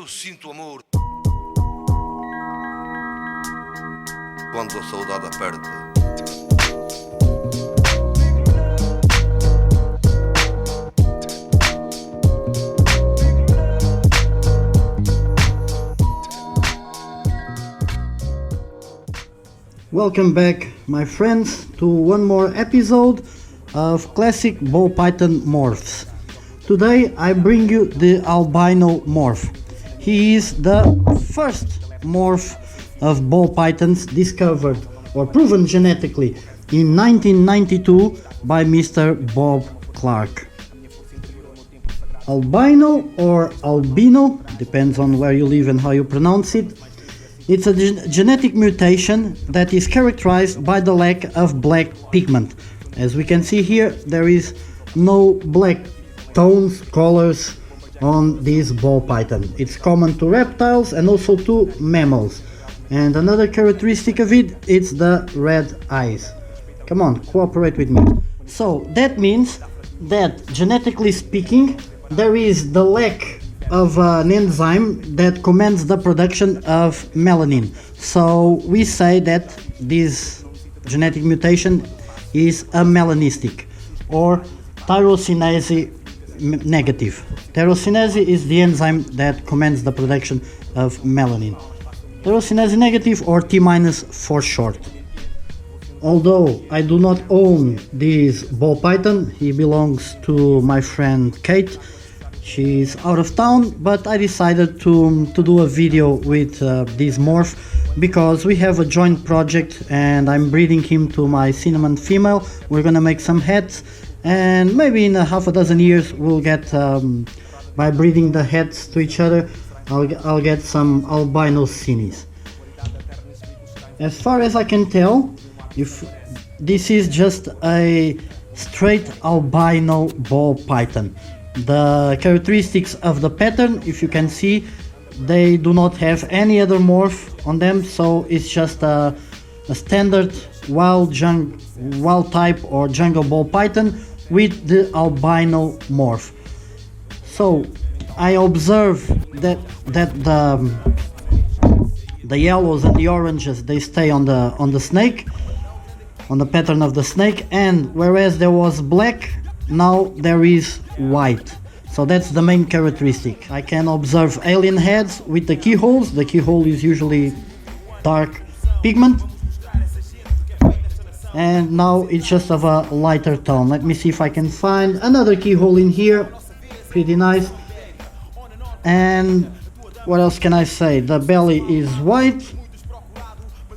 sinto amor quando a saudade aperta. Welcome back, my friends, to one more episode of classic ball python morphs. Today I bring you the albino morph. He is the first morph of ball pythons discovered or proven genetically in 1992 by Mr. Bob Clark. Albino or albino, depends on where you live and how you pronounce it. It's a genetic mutation that is characterized by the lack of black pigment. As we can see here, there is no black tones, colors on this ball python. It's common to reptiles and also to mammals. And another characteristic of it, it's the red eyes. Come on, cooperate with me. So that means that genetically speaking, there is the lack of an enzyme that commands the production of melanin. So we say that this genetic mutation is amelanistic or tyrosinase negative. Tyrosinase is the enzyme that commands the production of melanin. Tyrosinase negative, or T- for short. Although I do not own this ball python, he belongs to my friend Kate. She's out of town, but I decided to do a video with this morph because we have a joint project and I'm breeding him to my cinnamon female. We're gonna make some hats, and maybe in a half a dozen years we'll get, by breeding the hats to each other, I'll get some albino cinnies. As far as I can tell, if this is just a straight albino ball python. The characteristics of the pattern, if you can see, they do not have any other morph on them, so it's just a standard wild type or jungle ball python with the albino morph. So I observe that the yellows and the oranges, they stay on the snake, on the pattern of the snake, and whereas there was black, now there is white. So that's the main characteristic. I can observe alien heads with the keyholes. The keyhole is usually dark pigment, and now it's just of a lighter tone. Let me see if I can find another keyhole in here. Pretty nice. And what else can I say? The belly is white,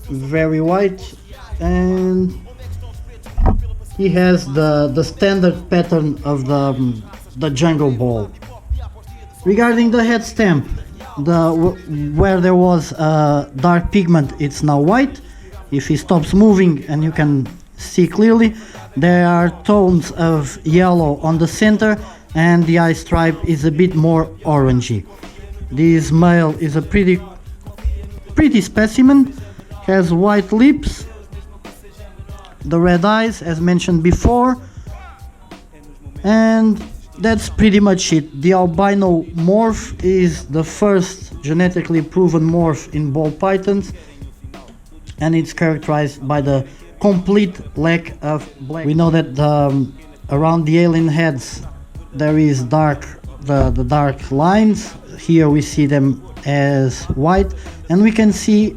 very white, and he has the standard pattern of the jungle ball. Regarding the head stamp, where there was dark pigment, it's now white. If he stops moving, and you can see clearly, there are tones of yellow on the center, and the eye stripe is a bit more orangey. This male is a pretty specimen, has white lips, the red eyes as mentioned before, and that's pretty much it. The albino morph is the first genetically proven morph in ball pythons, and it's characterized by the complete lack of black. We know that around the alien heads there is the dark lines. Here we see them as white, and we can see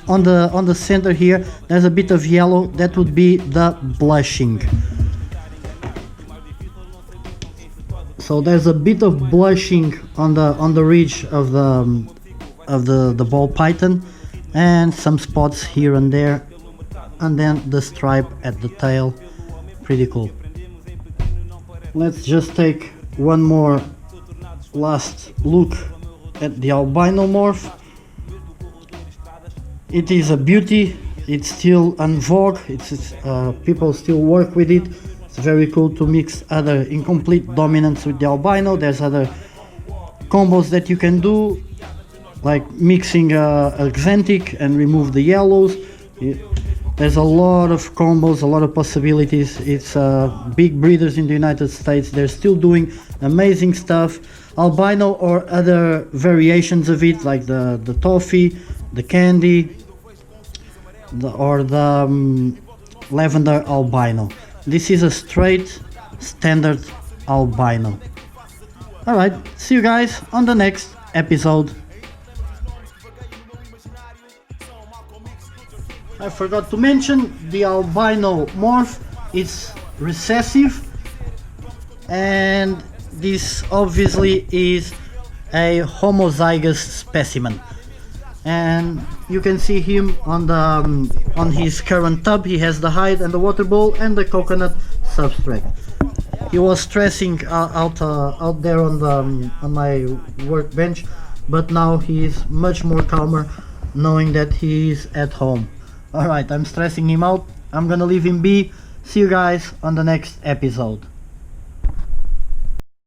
on the center here there's a bit of yellow. That would be the blushing. So there's a bit of blushing on the ridge of the ball python, and some spots here and there, and then the stripe at the tail. Pretty cool. Let's just take one more last look at the albino morph. It is a beauty. It's still en vogue. People still work with it. It's very cool to mix other incomplete dominants with the albino. There's other combos that you can do, like mixing a Xanthic and remove the yellows. There's a lot of combos, a lot of possibilities. It's big breeders in the United States. They're still doing amazing stuff. albino or other variations of it, like the toffee, the candy, or the lavender albino. This is a straight standard albino. Alright, see you guys on the next episode. I forgot to mention the albino morph is recessive, and this obviously is a homozygous specimen. And you can see him on his current tub. He has the hide and the water bowl and the coconut substrate. He was stressing out there on my workbench, but now he is much more calmer, knowing that he is at home. Alright, I'm stressing him out. I'm gonna leave him be. See you guys on the next episode.